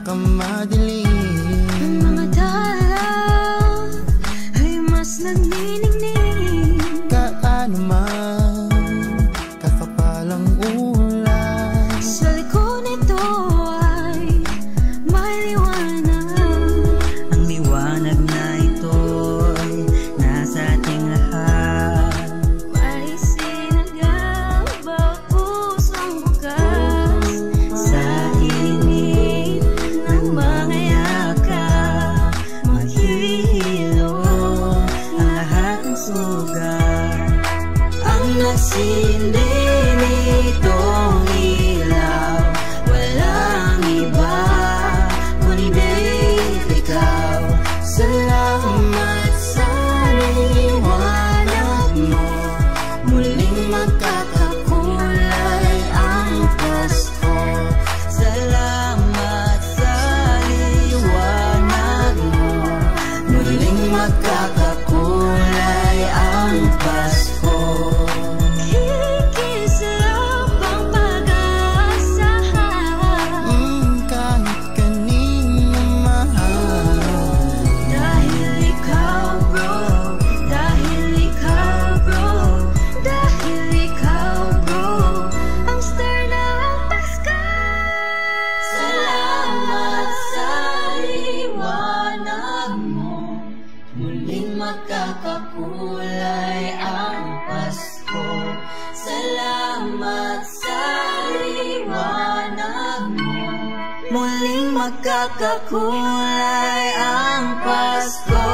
pinakamadilim. Ang mga dalaw ay mas naniningning. Kaano man kakapalang ulan, sa likod nito ay may liwanag. Ang liwanag na ito ay nasa ating lahat. May sinagal bawat pusong bukas. Sa init ng mga yakap, maghihilo Ang lahat ng sugat. ang nagsindi nitong ilaw. Walang iba kundi ikaw. salamat sa liwanag mo. Muling magkakakulay ang Pasko. Salamat sa liwanag mo. Muling magkakakulay ang Pasko. Kikislap ang pag-aasahan. Kahit kanino mahal. Dahil ikaw bro, dahil ikaw bro, dahil ikaw bro, ang star ng Pasko. Salamat sa liwanag mo. Muling magkakakulay ang Pasko. Salamat sa liwanag mo. Muling magkakakulay ang Pasko.